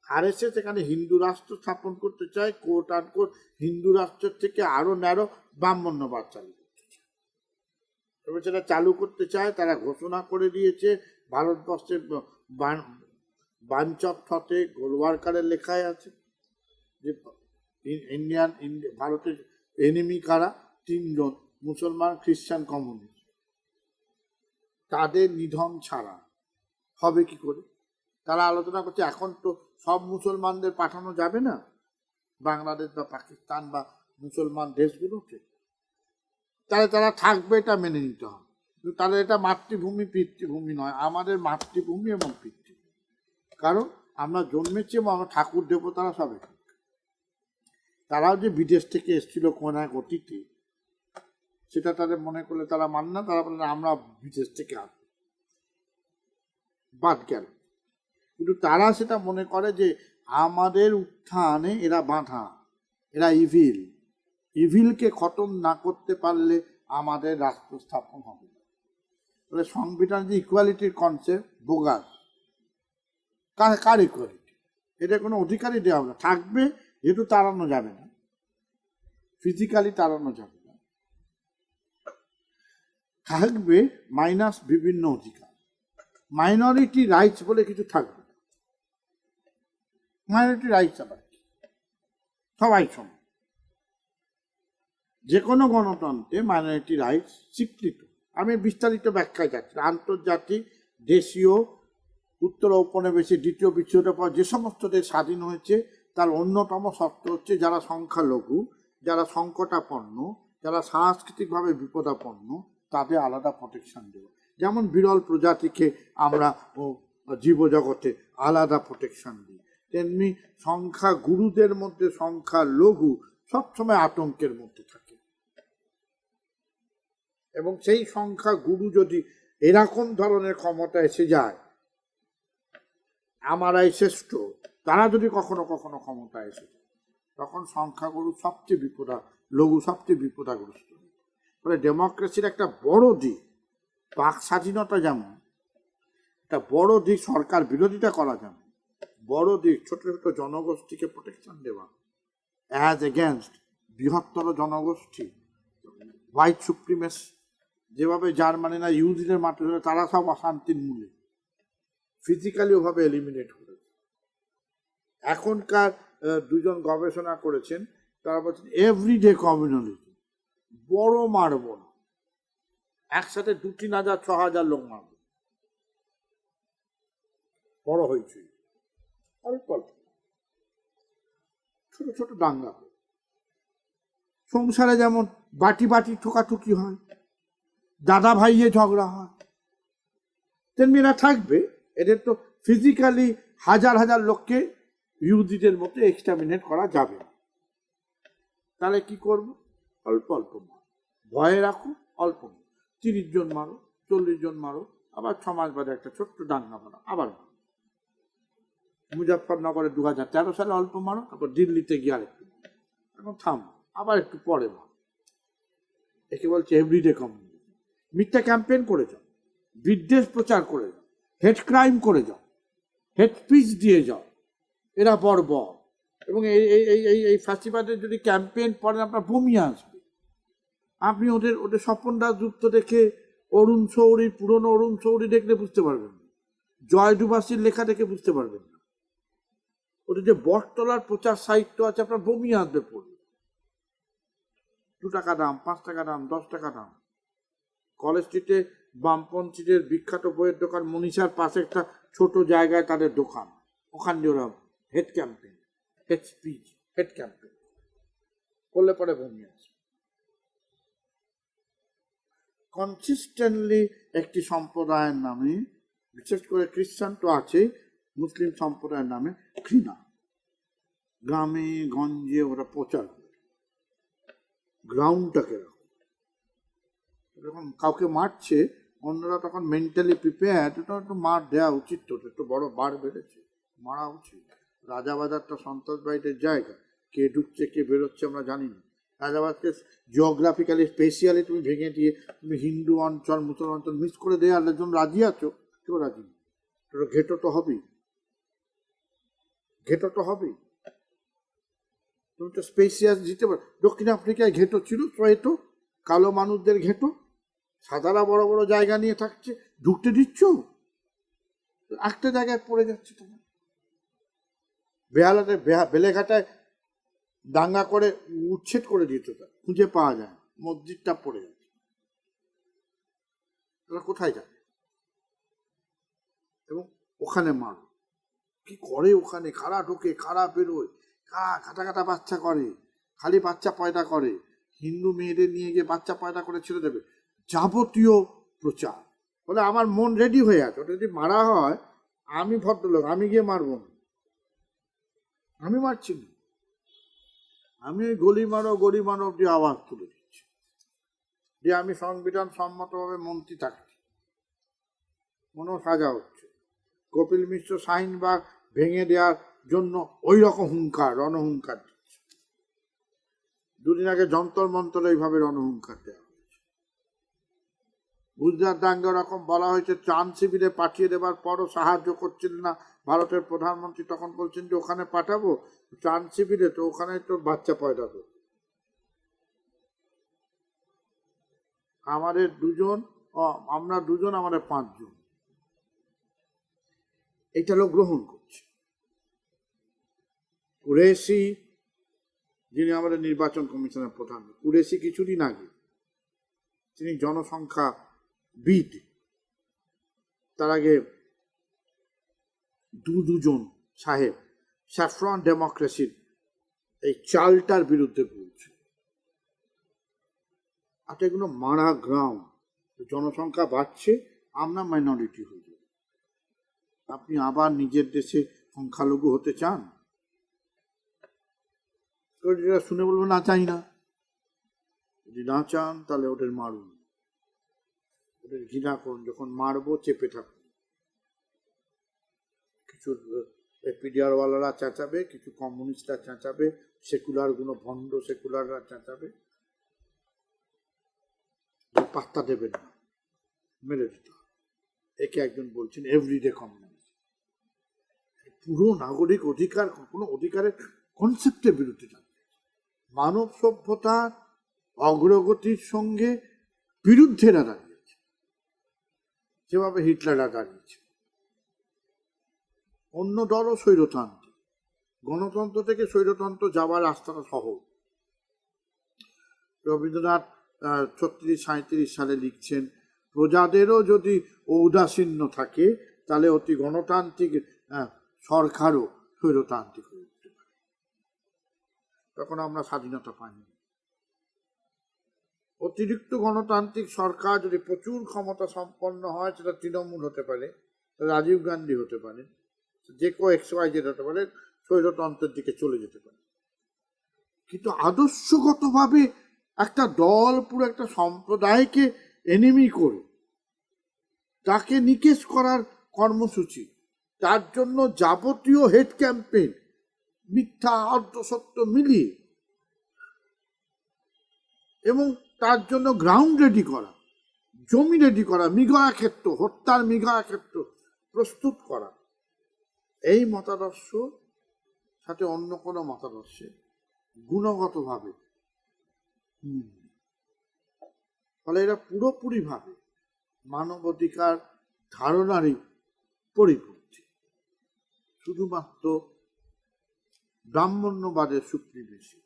RSS এখানে হিন্দু রাষ্ট্র স্থাপন করতে চায়, কোর্ট আর কোর্ট হিন্দু রাষ্ট্রের থেকে আরো ন্যারো ব্রাহ্মণ্যবাদ চালু করতে চায়। তবে সেটা চালু করতে চায়, তারা ঘোষণা করে দিয়েছে ভারতবর্ষের বাঞ্চতে গোলওয়ারকারের লেখায় আছে যে ভারতের এনিমি কারা, 3 জন, মুসলমান, খ্রিস্টান, কমিউনিস্ট। তাদের নিধন ছাড়া হবে কি করে? তারা আলোচনা করছে এখন তো সব মুসলমানদের পাঠানো যাবে না বাংলাদেশ বা পাকিস্তান বা মুসলমান দেশগুলোতে, তাহলে তারা থাকবে, এটা মেনে নিতে হবে। কিন্তু তাহলে এটা মাতৃভূমি পিতৃভূমি নয়, আমাদের মাতৃভূমি এবং পিতৃভূমি। কারণ আমরা জন্মেছি এবং আমরা ঠাকুর দেবতারা সব এখানে। তারাও যে বিদেশ থেকে এসেছিল কোন এক অতীতে, সেটা তাদের মনে করলে তারা মান না, তারা বলে আমরা বিদেশ থেকে আসবো, বাদ গেল। কিন্তু তারা সেটা মনে করে যে আমাদের উত্থানে এরা বাধা, এরা ইভিলকে খতম না করতে পারলে আমাদের রাষ্ট্র স্থাপন হবে না। বলে সংবিধান যে ইকুয়ালিটির কনসেপ্ট বোগাস। কার ইকুয়ালিটি? এটা কোনো অধিকারই দেওয়া হবে না, থাকবে, যেহেতু তাড়ানো যাবে না, ফিজিক্যালি তাড়ানো যাবে না, থাকবে মাইনাস বিভিন্ন অধিকার। মাইনরিটি রাইটস বলে কিছু থাকবে না। মাইনরিটি রাইটস আবার সবাই সমান। যে কোনো গণতন্ত্রে মাইনরিটি রাইটস স্বীকৃত। আমি বিস্তারিত ব্যাখ্যায় যাচ্ছি। আন্তর্জাতিক, দেশীয়, উত্তর ঔপনিবেশিক দ্বিতীয় বিশ্বযুদ্ধের পর যে সমস্ত দেশ স্বাধীন হয়েছে, তার অন্যতম শর্ত হচ্ছে যারা সংখ্যালঘু, যারা সংকটাপন্ন, যারা সাংস্কৃতিকভাবে বিপদাপন্ন, তাদের আলাদা প্রোটেকশন দেবে। যেমন বিরল প্রজাতিকে আমরা জীবজগতে আলাদা প্রোটেকশন দিই, তেমনি সংখ্যা গুরুদের মধ্যে সংখ্যালঘু সবসময় আতঙ্কের মধ্যে থাকে। এবং সেই সংখ্যা গুরু যদি এরকম ধরনের ক্ষমতা এসে যায়, আমারাই শ্রেষ্ঠ, তারা যদি কখনো কখনো ক্ষমতা এসে যায়, তখন সংখ্যাগুরু সবচেয়ে লঘু সবচেয়ে বিপদাগ্রস্ত। ফলে ডেমোক্রেসির একটা বড় দিক, বাক স্বাধীনতা যেমন একটা বড় দিক, সরকার বিরোধিতা করা যেমন বড় দিক, ছোট ছোট জনগোষ্ঠীকে প্রোটেকশন দেওয়া অ্যাজ এগেনস্ট বৃহত্তর জনগোষ্ঠী। হোয়াইট সুপ্রিমেস যেভাবে জার্মানি না ইহুদিদের মাঠে ধরে, তারা সব অশান্তির মূলে ফিজিক্যালি ওভাবে এলিমিনেট করেছে। এখনকার দুজন গবেষণা করেছেন, তারা বলছেন এভরিডে কমিউনালিটি, বড় মারব না, একসাথে 2-3 হাজার 6,000 লোক মারব, বড় হয়েছে অল্প অল্প ছোট ছোট দাঙ্গা। সংসারে যেমন বাটি বাটি ঠোকাঠুকি হয়, দাদা ভাইয়ে ঝগড়া হয়, তেমনি এরা থাকবে। এদের তো ফিজিক্যালি হাজার হাজার লোককে ইহুদিদের মতো এক্সটারমিনেট করা যাবে না। তাহলে কি করবো? অল্প অল্প মারো, ভয়ে রাখো, অল্প 30 জন মারো, 40 জন মারো, আবার 6 মাস বাদে একটা ছোট্ট দাঙ্গা মারো, আবার মারো। মুজাফফরনগরে 2013 সালে অল্প মারো, তারপর দিল্লিতে গিয়ে আরেকটু, এখন থামো, আবার একটু পরে মারো। একে বলছে এভরিডে কমিউনিটি। মিথ্যা ক্যাম্পেইন করে যাও, বিদ্বেষ প্রচার করে যাও, হেড ক্রাইম করে যাও, হেড স্পিচ দিয়ে যাও, এরা বর্বর। এবং এই ফাঁসিবাদের যদি ক্যাম্পেইন পড়েন, আপনার বমি আসবে। আপনি ওদের স্বপন দাসগুপ্ত দেখে, অরুণ শৌরী, পুরনো অরুণ শৌরী দেখলে বুঝতে পারবেন না, জয় ডুবাসীর লেখা দেখে বুঝতে পারবেন না। ওদের যে বটতলার প্রচার সাহিত্য আছে, আপনার বমি আসবে পড়বে। 2 টাকা দাম, 5 টাকা দাম, 10 টাকা দাম। কলেজ স্ট্রিটে বামপন্থীদের বিখ্যাত বইয়ের দোকান মনীষার পাশে একটা ছোট জায়গায় তাদের দোকান, ওখান দিয়ে ওরা head campaign, head speech, head campaign করলে পরে বমি আসবে। কনসিস্টেন্টলি একটি সম্প্রদায়ের নামে, বিশেষ করে খ্রিস্টান তো আছেই, মুসলিম সম্প্রদায়ের নামে ঘৃণা গ্রামে গঞ্জে ওরা প্রচার করে। গ্রাউন্ডটাকে রাখো। যখন কাউকে মারছে, অন্যরা তখন মেন্টালি প্রিপেয়ার্ড, এটা একটু মার দেওয়া উচিত, তো একটু বড় বার বেড়েছে, মারা উচিত। রাজাবাজারটা সন্ত্রাসবাদীদের জায়গা, কে ঢুকছে কে বেরোচ্ছে আমরা জানি না। রাজাবাদকে জিওগ্রাফিক্যালি স্পেশিয়ালি তুমি ভেঙে দিয়ে তুমি হিন্দু অঞ্চল মুসলমান অঞ্চল মিস করে দেওয়ার জন্য রাজি আছো? কেউ রাজি নেই। ঘেটো তো হবেই, ঘেটো তো হবেই। তুমি তো স্পেশিয়াস দিতে পারো। দক্ষিণ আফ্রিকায় ঘেটো ছিল, তো কালো মানুষদের ঘেটো, সাদারা বড় বড় জায়গা নিয়ে থাকছে, ঢুকতে দিচ্ছ? একটা জায়গায় পড়ে যাচ্ছে তোমার। বেহালাতে বেলেঘাটায় দাঙ্গা করে উচ্ছেদ করে দিত, তা খুঁজে পাওয়া যায়, মসজিদটা পড়ে যাচ্ছে। তারা কোথায় যায়? এবং ওখানে মারো, কি করে ওখানে, কারা ঢোকে কারা বেরোয়, কাটা কাটা বাচ্চা করে, খালি বাচ্চা পয়দা করে, হিন্দু মেয়েদের নিয়ে গিয়ে বাচ্চা পয়দা করে ছেড়ে দেবে, যাবতীয় প্রচার। বলে আমার মন রেডি হয়ে আছে, ওটা যদি মারা হয় আমি ভদ্রলোক, আমি গিয়ে মারব না, আমি মারছি না, আমি ওই গলি মারো অব্দি আওয়াজ তুলে দিচ্ছি যে আমি সংবিধান সম্মতভাবে মন্ত্রী থাকছি, কোনো সাজা হচ্ছে। কপিল মিশ্র শাহিনবাগ ভেঙে দেওয়ার জন্য ওই রকম হুঙ্কার, রণহুঙ্কার দিচ্ছে। দুদিন আগে যন্তর মন্তর এইভাবে রণহুঙ্কার দেওয়া হয়েছে। গুজরাট দাঙ্গা ওরকম বলা হয়েছে, ত্রাণ শিবিরে পাঠিয়ে দেবার পরও সাহায্য করছিলেন না ভারতের প্রধানমন্ত্রী, তখন বলছেন যে ওখানে পাঠাবো ত্রাণ শিবিরে, তো ওখানে তো বাচ্চা পয়দা করবে। আমাদের দুজন, আমরা দুজন, আমাদের 5 জন, এটা লোক গ্রহণ করছে। কুরেশি, যিনি আমাদের নির্বাচন কমিশনের প্রধান, কুরেশি কিছুদিন আগে তিনি জনসংখ্যাবিদ, তার আগে দুজন সাহেব স্যাফরন ডেমোক্রেসির এই চালটার বিরুদ্ধে বলছে। আর এগুলো মারা গ্রাউন্ড, জনসংখ্যা বাড়ছে, আমরা মাইনরিটি হয়ে যাব। আপনি আবার নিজের দেশে সংখ্যালঘু হতে চান? শুনে বলবো না, চাই না। যদি না চান তাহলে ওদের মারুন, ওদের ঘৃণা করুন, যখন মারবো চেপে থাকুন। কিছু পিডিআরওয়ালারা চেঁচাবে, কিছু কমিউনিস্টরা চেঁচাবে, সেকুলার গুলো ভণ্ড সেকুলাররা চেঁচাবে, পাত্তা দেবেন না, মেরে দিতে হবে। একে একজন বলছেন এভরিডে কমিউনিস্ট। পুরো নাগরিক অধিকার কোনো অধিকারের কনসেপ্টের বিরুদ্ধে যাবে। মানব সভ্যতার অগ্রগতির সঙ্গে বিরুদ্ধেরা দাঁড়িয়েছে, যেভাবে হিটলাররা দাঁড়িয়েছে। অন্য দলও স্বৈরতন্ত্র, গণতন্ত্র থেকে স্বৈরতন্ত্র যাওয়ার রাস্তাটা সহজ। রবীন্দ্রনাথ 36-37 সালে লিখছেন, প্রজাদেরও যদি ঔদাসীন্য থাকে তাহলে অতি গণতান্ত্রিক সরকারও স্বৈরতান্ত্রিক হয়ে উঠতে পারে। তখন আমরা স্বাধীনতা পাইনি। অতিরিক্ত গণতান্ত্রিক সরকার যদি প্রচুর ক্ষমতা সম্পন্ন হয়, সেটা তৃণমূল হতে পারে, রাজীব গান্ধী হতে পারে, যে কেউ XYZ হতে পারে, স্বৈরতন্ত্রের দিকে চলে যেতে পারে। কিন্তু আদর্শগতভাবে একটা দল পুরো একটা সম্প্রদায়কে এনিমি করে তাকে নিকেশ করার কর্মসূচি, তার জন্য যাবতীয় হেড ক্যাম্পেইন, মিথ্যা অর্ধসত্য মিলিয়ে, এবং তার জন্য গ্রাউন্ড রেডি করা, জমি রেডি করা, মৃগয়া ক্ষেত্র, হত্যার মৃগয়া ক্ষেত্র প্রস্তুত করা, এই মতাদর্শ সাথে অন্য কোনো মতাদর্শে গুণগতভাবে ফলে এরা পুরোপুরিভাবে মানবাধিকার ধারণারই পরিপন্থী। শুধুমাত্র ব্রাহ্মণ্যবাদের সুপ্রিমেসি,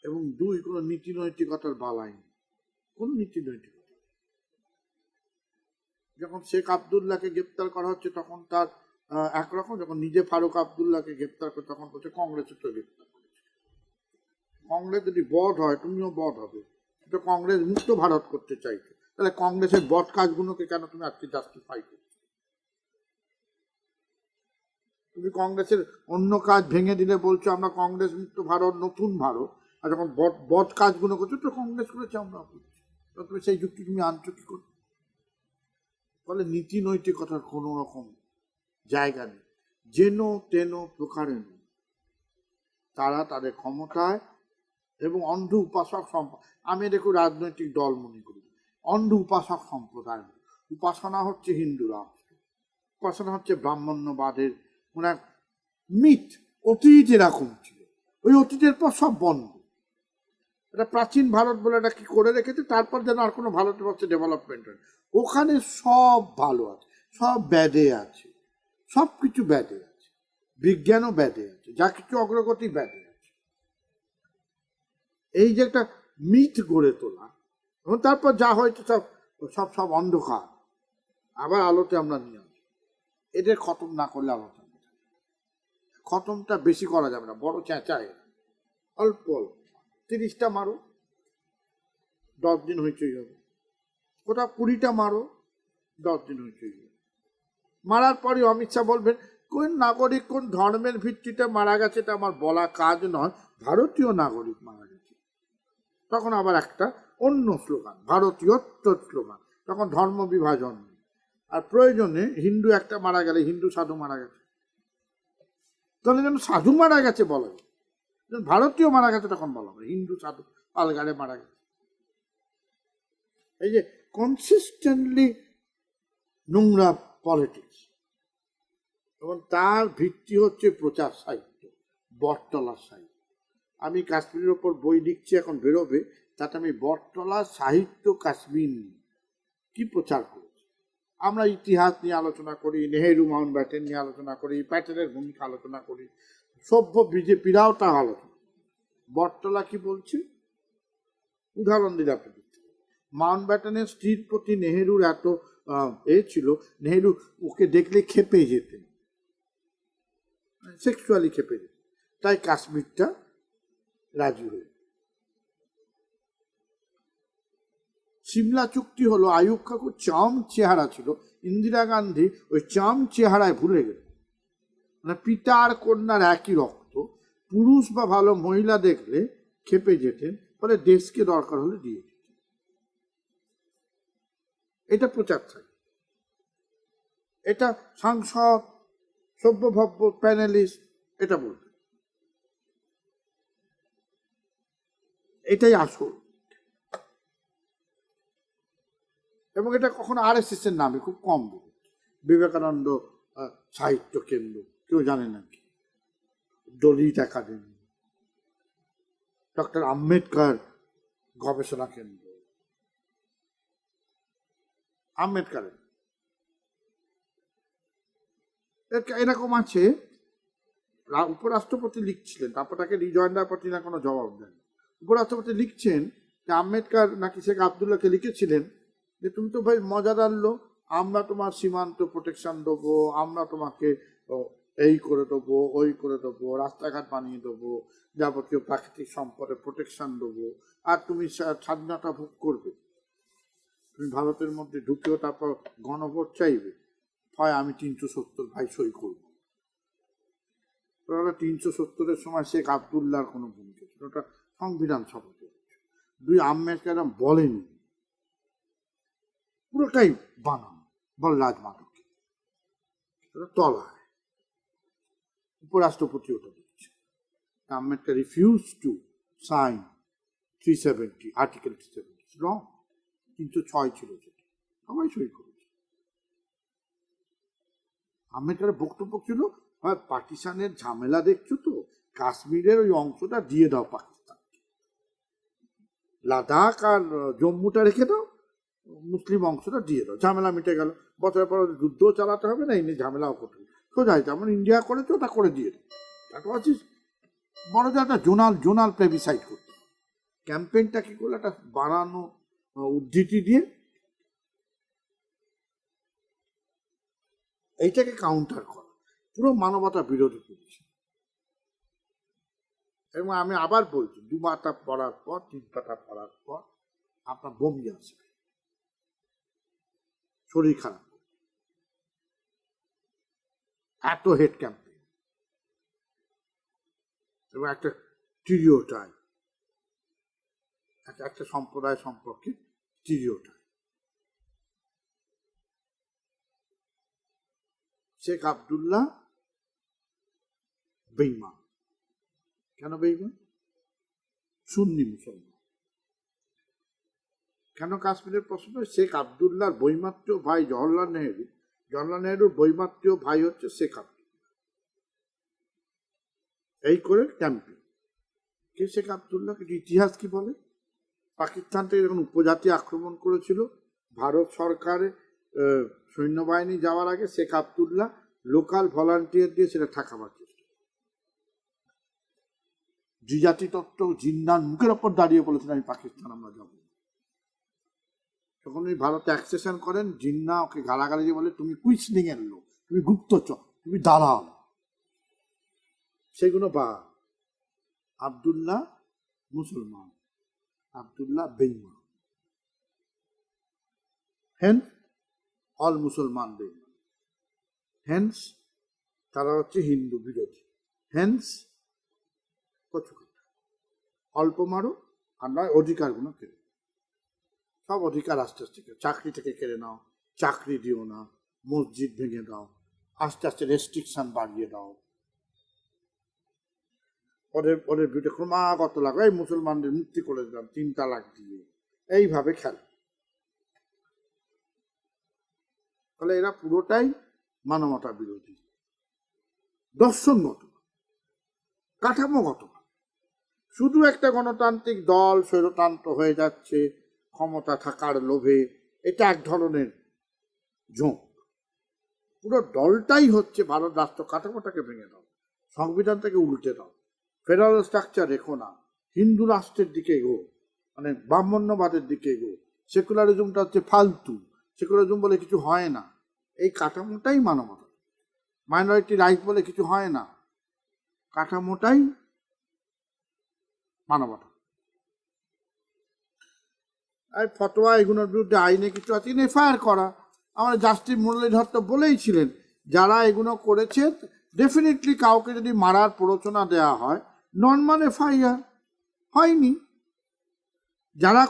এবং 2, কোনো নীতি নৈতিকতার বালাই নেই, কোন নীতি নৈতিকতা। যখন শেখ আবদুল্লাহকে গ্রেপ্তার করা হচ্ছে তখন তার একরকম, যখন নিজে ফারুক আবদুল্লাহকে গ্রেপ্তার করে তখন বলছে কংগ্রেসের তো গ্রেপ্তার করেছে। কংগ্রেস যদি বধ হয়, তুমিও বধ হবে। কিন্তু কংগ্রেস মুক্ত ভারত করতে চাইছে, তাহলে কংগ্রেসের বধ কাজগুলোকে কেন তুমি আজকে জাস্টিফাই করছো? তুমি কংগ্রেসের অন্য কাজ ভেঙে দিলে বলছো আমরা কংগ্রেস মুক্ত ভারত, নতুন ভারত, আর যখন বধ কাজগুলো করছো তো কংগ্রেস করেছে আমরা করছি, তুমি সেই যুক্তি তুমি আনছো কি করছো? ফলে নীতি নৈতিকতার কোনো রকম জায়গা নেই। যেন তেন প্রকারেণ তারা তাদের ক্ষমতায় এবং অন্ধ উপাসক আমি দেখো রাজনৈতিক দল মনে করি, অন্ধ উপাসক সম্প্রদায়। উপাসনা হচ্ছে হিন্দু রাষ্ট্র, উপাসনা হচ্ছে ব্রাহ্মণ্যবাদের মানে মিথ। অতীত এরকম ছিল, ওই অতীতের পর সব বন্ধ। এটা প্রাচীন ভারত বলে এটা কি করে রেখেছে, তারপর যেন আর কোনো ভারতবর্ষে ডেভেলপমেন্ট হয়। ওখানে সব ভালো আছে, সব ব্যাধে আছে, সব কিছু ব্যাধে আছে, বিজ্ঞানও ব্যাধে আছে, যা কিছু অগ্রগতি ব্যাধে আছে। এই যে একটা মিথ গড়ে তোলা, এবং তারপর যা হয়তো সব সব সব অন্ধকার, আবার আলোতে আমরা নিয়ে আসি। এদের খতম না করলে আলোচনা, খতমটা বেশি করা যাবে না, বড় চেঁচায়, অল্প অল্প। 30টা মারো, 10 দিন হইচই হবে। কোথাও 20টা মারো, 10 দিন হইচই হবে। মারার পরে অমিত শাহ বলবেন কোন নাগরিক কোন ধর্মের ভিত্তিতে মারা গেছে এটা আমার বলা কাজ নয়, ভারতীয় নাগরিক মারা গেছে। তখন আবার একটা অন্য স্লোগান, ভারতীয়ত্ব স্লোগান, তখন ধর্ম বিভাজন। আর প্রয়োজনে হিন্দু একটা মারা গেলে হিন্দু সাধু মারা গেছে, তাহলে যেন সাধু মারা গেছে বলা যায়, ভারতীয় মারা গেছে তখন বলা হবে হিন্দু সাধু পালগাড়ে মারা গেছে। এই যে কনসিস্টেন্টলি নোংরা পলিটিক্স, এবং তার ভিত্তি হচ্ছে প্রচার সাহিত্য, বটতলার সাহিত্য। আমি কাশ্মীরের ওপর বই লিখছি, এখন বেরোবে, তাতে আমি বটতলার সাহিত্য কাশ্মীর নিয়ে কি প্রচার করেছি। আমরা ইতিহাস নিয়ে আলোচনা করি, নেহেরু মাউন্ট ব্যাটেন নিয়ে আলোচনা করি, প্যাটেলের ভূমিকা আলোচনা করি, সভ্য বিজেপিরাও তা আলোচনা। বটতলা কি বলছে উদাহরণ দিলে আপনি বুঝতে পারবেন। মাউন্ট ব্যাটেনের স্ত্রীর প্রতি নেহেরুর এত ছিল, নেহেরু ওকে দেখলে খেপে যেতেন, সেক্সুয়ালি খেপে যেতেন, তাই কাশ্মীরটা রাজি হয়ে। সিমলা চুক্তি হলো, আইয়ুব খাকুর চাম চেহারা ছিল, ইন্দিরা গান্ধী ওই চাম চেহারায় ভুলে গেল। মানে পিতা আর কন্যার একই রক্ত, পুরুষ বা ভালো মহিলা দেখলে খেপে যেতেন, ফলে দেশকে দরকার হলে দিয়ে দিতেন। এটা প্রচার থাকে, এটা সাংসদ সভ্যভব্য প্যানেলিস্ট এটা বলবে, এটাই আসল। এবং এটা কখনো RSS এর নামে খুব কম বলে, বিবেকানন্দ সাহিত্য কেন্দ্র কেউ জানে নাকি, দলিত একাডেমি, ডক্টর আম্বেদকর গবেষণা কেন্দ্র, আম্বেদকরের এরকম আছে। উপরাষ্ট্রপতি লিখছিলেন, তারপর তাকে রিজয়েন্ডার প্রতি না কোনো জবাব দেন। উপরাষ্ট্রপতি লিখছেন যে আম্বেদকর নাকি শেখ আবদুল্লাহকে লিখেছিলেন যে তুমি তো ভাই মজাদার লোক, আমরা তোমার সীমান্ত প্রোটেকশন দেবো, আমরা তোমাকে এই করে দেবো, ওই করে দেবো, রাস্তাঘাট বানিয়ে দেবো, যাবতীয় প্রাকৃতিক সম্পদের প্রোটেকশন দেবো, আর তুমি স্বাধীনতা ভোগ করবে। তুমি ভারতের মধ্যে ঢুকেও তারপর গণভোট চাইবে, হয় আমি 370 ভাই সই করবো। 370-এর সময় শেখ আবদুল্লাহর কোনো ভূমিকা ছিল, ওটা সংবিধান সভাতে। 2 আম্বেদকর বলেনি, পুরোটাই বানানো বলরাজ মাধব তলায়। উপরাষ্ট্রপতি ওটা দিচ্ছে, Ambedkar refuse to sign 370 article 370 wrong. 306 ছিল সেটা, সবাই সই করেছে। আম্বেদকরের বক্তব্য ছিল হয় পাকিস্তানের ঝামেলা দেখছো তো, কাশ্মীরের ওই অংশটা দিয়ে দাও পাকিস্তান, লাদাখ আর জম্মুটা রেখে দাও, মুসলিম অংশটা দিয়ে দাও, ঝামেলা মিটে গেল। বছরের পর যুদ্ধও চালাতে হবে না, এমনি ঝামেলাও করতে হবে, সোজা যেমন ইন্ডিয়া করেছে ওটা করে দিয়ে দাও। তারপর আছিস বড় যে একটা জোনাল প্লেবিসাইড করতে। ক্যাম্পেইনটা কি করলো, একটা বানানো উদ্ধৃতি দিয়ে এইটাকে কাউন্টার করা, পুরো মানবতা বিরোধী করেছে। এবং আমি আবার বলছি, 2 পাতা পড়ার পর 3 পাতা পড়ার পর আপনার বমি আসবে, শরীর খারাপ, এত হেড ক্যাম্পেইন এবং একটা স্টিরিওটাইপ, একটা সম্প্রদায় সম্পর্কে স্টিরিওটাইপ। শেখ আবদুল্লাহ বেঈমান। কেন বেঈমান? সুন্নি মুসলমান। কেন কাশ্মীরের প্রশ্ন? শেখ আবদুল্লাহর বৈমাত্রীয় ভাই জওহরলাল নেহরুর বৈমাত্রীয় ভাই হচ্ছে শেখ আবদুল্লাহ। এই করে ক্যাম্পেইন। কে শেখ আবদুল্লাহ? ইতিহাস কি বলে? পাকিস্তান থেকে যখন উপজাতি আক্রমণ করেছিল, ভারত সরকারের সৈন্যবাহিনী যাওয়ার আগে শেখ আবদুল্লাহ লোকাল ভলান্টিয়ার দিয়ে সেটা ঠেকাবার চেষ্টা। দ্বিজাতি তত্ত্ব জিন্নার মুখের ওপর দাঁড়িয়ে বলেছেন আমি পাকিস্তান আমরা যাব। তখন ওই ভারতে অ্যাকসেশন করেন, জিন্না ওকে গালাগালি দিয়ে বলে তুমি কুইসলিং এর লোক, তুমি গুপ্তচর, তুমি দালাল। সেগুলো বা আবদুল্লাহ মুসলমান, আব্দুল্লাহ বেঈমান। হেন্স অল মুসলমান বেঈমান, হেন্স তারা হচ্ছে হিন্দু বিরোধী, হেন্স কচু কাটা, অল্প মারো আর নয় অধিকারগুলো কেড়ে, সব অধিকার আস্তে আস্তে চাকরি থেকে কেড়ে নাও, চাকরি দিও না, মসজিদ ভেঙে দাও, আস্তে আস্তে রেস্ট্রিকশন বাড়িয়ে দাও, ওদের ওদের বিরুদ্ধে ক্রমাগত লাগো, এই মুসলমানদের মুক্তি করে দিলাম 3 তালাক দিয়ে, এইভাবে খেলে। তাহলে এরা পুরোটাই মানবতা বিরোধী, দর্শনগত, কাঠামোগত। শুধু একটা গণতান্ত্রিক দল স্বৈরতন্ত্র হয়ে যাচ্ছে ক্ষমতা থাকার লোভে, এটা এক ধরনের ঝোঁক। পুরো দলটাই হচ্ছে ভারত রাষ্ট্র কাঠামোটাকে ভেঙে দাও, সংবিধানটাকে উল্টে দাও, ফেডারেল স্ট্রাকচার রেখো না, হিন্দু রাষ্ট্রের দিকে এগো, মানে ব্রাহ্মণ্যবাদের দিকে এগো, সেকুলারিজমটা হচ্ছে ফালতু, সেকুলারিজম বলে কিছু হয় না, এই কাঠামোটাই মানবতা। মাইনরিটি রাইট বলে কিছু হয় না, কাঠামোটাই মানবতা। আর ফতোয়া এগুলোর বিরুদ্ধে আইনে কিছু আছে, এফআইআর করা। আমার জাস্টিস মুরলীধর তো বলেইছিলেন, যারা এগুলো করেছে ডেফিনেটলি কাউকে যদি মারার প্ররোচনা দেওয়া হয়, নর্মাল এফআইআর হয়নি। যারা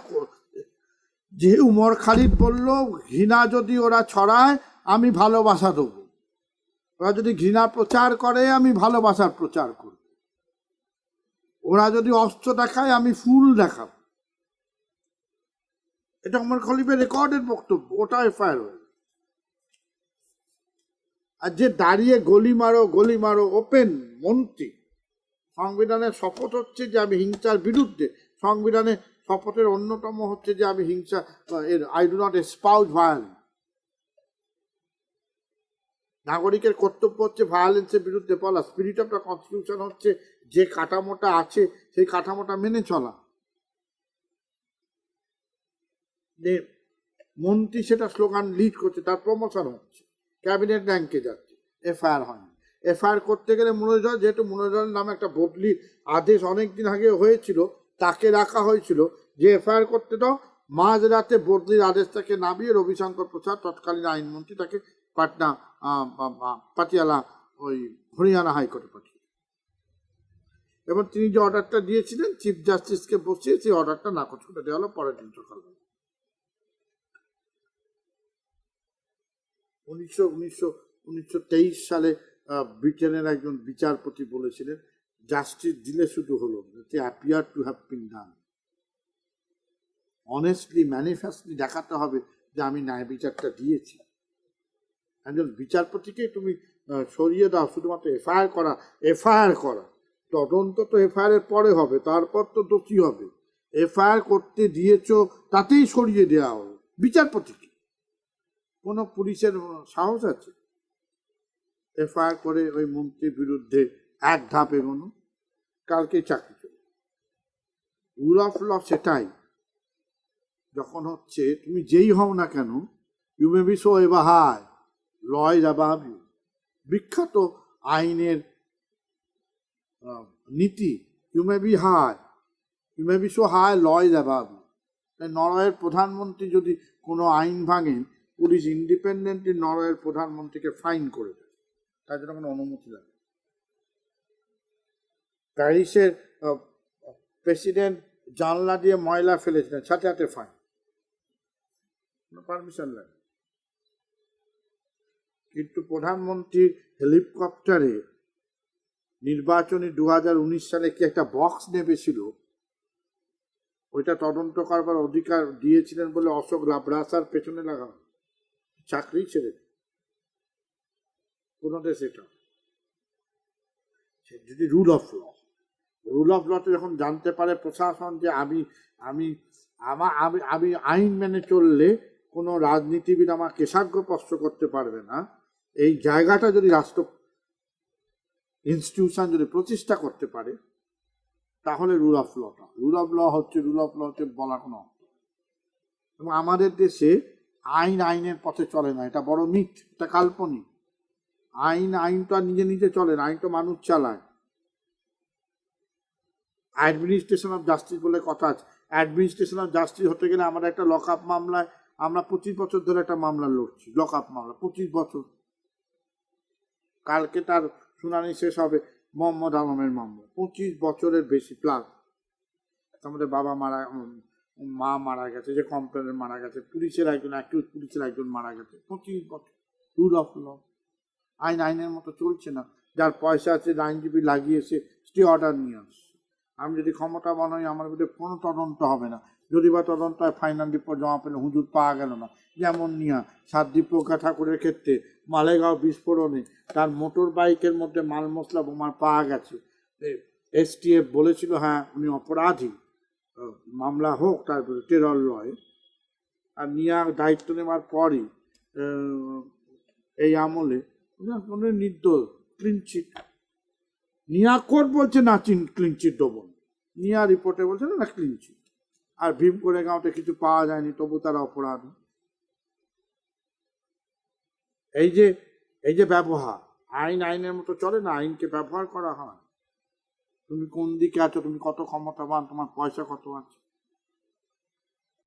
যে উমর খালিদ বলল ঘৃণা যদি ওরা ছড়ায় আমি ভালোবাসা দেবো, ওরা যদি ঘৃণা প্রচার করে আমি ভালোবাসার প্রচার করব, ওরা যদি অস্ত্র দেখায় আমি ফুল দেখাবো, এটা উমর খলিফের রেকর্ডের বক্তব্য, ওটা এফআইআর হয়ে। আর যে দাঁড়িয়ে গলি মারো ওপেন মন্ত্রী, সংবিধানের শপথ হচ্ছে যে আমি হিংসার বিরুদ্ধে, সংবিধানে শপথের অন্যতম হচ্ছে যে আমি হিংসা, আই ডু নট এসপাউজ ভায়োলেন্স। নাগরিকের কর্তব্য হচ্ছে ভায়োলেন্সের বিরুদ্ধে বলা, স্পিরিট অফ দ্য কনস্টিটিউশন হচ্ছে যে কাঠামোটা আছে সেই কাঠামোটা মেনে চলা। মন্ত্রী সেটা স্লোগান লিড করছে, তার প্রমোশন হচ্ছে, ক্যাবিনেট র্যাঙ্কে যাচ্ছে, এফআইআর হয়নি। এফআইআর করতে গেলে মুরলীধর, যেহেতু মুরলীধরের নামে একটা বদলি আদেশ অনেকদিন আগে হয়েছিল, তাকে রাখা হয়েছিল যে এফআইআর করতে দাও, মাঝরাতে বদলির আদেশটাকে নামিয়ে রবিশঙ্কর প্রসাদ তৎকালীন আইনমন্ত্রী তাকে পাটনা পাটিয়ালা ওই হরিয়ানা হাইকোর্টে পাঠিয়ে, এবং তিনি যে অর্ডারটা দিয়েছিলেন চিফ জাস্টিসকে বসিয়ে সেই অর্ডারটা নাকচ করে দেওয়া হলো পরের দিন সকালবেলা। 1923 সালে ব্রিটেনের একজন বিচারপতি বলেছিলেন, জাস্টিস দিলে শুধু হলো, appear to have been done. Honestly manifestly দেখাতে হবে যে আমি ন্যায় বিচারটা দিয়েছি। একজন বিচারপতিকে তুমি সরিয়ে দাও শুধুমাত্র এফআইআর করা, তদন্ত তো এফআইআর এর পরে হবে, তারপর তো দোষী হবে। এফআইআর করতে দিয়েছ তাতেই সরিয়ে দেওয়া হবে বিচারপতিকে, কোনো পুলিশের সাহস আছে? এফআইআর করে ওই মন্ত্রীর বিরুদ্ধে এক ধাপ এগোনো, কালকে চাকরি চলে। রুল অফ ল সেটাই, যখন হচ্ছে তুমি যেই হও না কেন, you may be so ever high, law is above you. বিখ্যাত আইনের নীতি, you may be high, you may be so high, law is above you. নরওয়ের প্রধানমন্ত্রী যদি কোনো আইন ভাঙেন, পুলিশ ইন্ডিপেন্ডেন্টলি নরওয়ের প্রধানমন্ত্রীকে ফাইন করে দেয়, তার জন্য কোনো অনুমতি লাগে। প্যারিসের প্রেসিডেন্ট জানলা দিয়ে ময়লা ফেলেছিলেন, সাথে সাথে ফাইন, পারমিশন লাগে। কিন্তু প্রধানমন্ত্রীর হেলিকপ্টারে নির্বাচনী 2019 সালে কি একটা বক্স নেবেছিল, ওইটা তদন্ত করবার অধিকার দিয়েছিলেন বলে অশোক লাবরাসার পেছনে লাগানো, চাকরি ছেড়ে কোন দেশ এটা। যদি রুল অফ লতে যখন জানতে পারে প্রশাসন যে আমি আমি আমি আইন মেনে চললে কোনো রাজনীতিবিদ আমার কেশাগ্রস্পর্শ করতে পারবে না, এই জায়গাটা যদি রাষ্ট্র ইনস্টিটিউশন যদি প্রতিষ্ঠা করতে পারে, তাহলে রুল অফ ল হচ্ছে বলা কোনো। এবং আমাদের দেশে আইনের পথে চলে না, এটা বড় মিথ, এটা কাল্পনিক। আইন তো আর নিজে নিজে চলে না, আইন তো মানুষ চালায়। অ্যাডমিনিস্ট্রেশন অফ জাস্টিস বলে কথা আছে। অ্যাডমিনিস্ট্রেশন অফ জাস্টিস হতে গেলে আমাদের একটা লক আপ মামলায় আমরা 25 বছর ধরে একটা মামলা লড়ছি, লক আপ মামলা 25 বছর। কালকে তার শুনানি শেষ হবে মোহাম্মদ আলমের মামলা, 25 বছরের বেশি প্লাস। আমাদের বাবা মা মারা গেছে, যে কমপ্লেনের মারা গেছে, পুলিশের একজন অ্যাকিউজ পুলিশের একজন মারা গেছে, 25 বছর। রুল অফ ল, আইনের মতো চলছে না। যার পয়সা আছে আইনজীবী লাগিয়েছে, স্টে অর্ডার নিয়ে আসছে। আমি যদি ক্ষমতাবান হই আমার বিরুদ্ধে কোনো তদন্ত হবে না, যদি বা তদন্ত হয় ফাইনাল রিপোর্ট জমা পেলে হুজুর পাওয়া গেল না। যেমন নিয়া সাতদীপকা ঠাকুরের ক্ষেত্রে মালেগাঁও বিস্ফোরণে তার মোটর বাইকের মধ্যে মাল মশলা বোমা পাওয়া গেছে, এসটিএফ বলেছিল হ্যাঁ উনি অপরাধী, মামলা হোক তার বিরুদ্ধে টেরর লয়। আর নিয়া দায়িত্ব নেওয়ার পরই এই আমলে নির্দোষ, ক্লিনচিট। নিয়া কোর্ট বলছে না ক্লিনচিট দেবো, নিয়া রিপোর্টে বলছে না ক্লিনচিট। আর ভীম করে গাঁওতে কিছু পাওয়া যায়নি, তবু তারা অপরাধী। এই যে ব্যবহার, আইনের মতো চলে না, আইনকে ব্যবহার করা হয়। তুমি কোন দিকে আছো, তুমি কত ক্ষমতাবান, তোমার পয়সা কত আছে।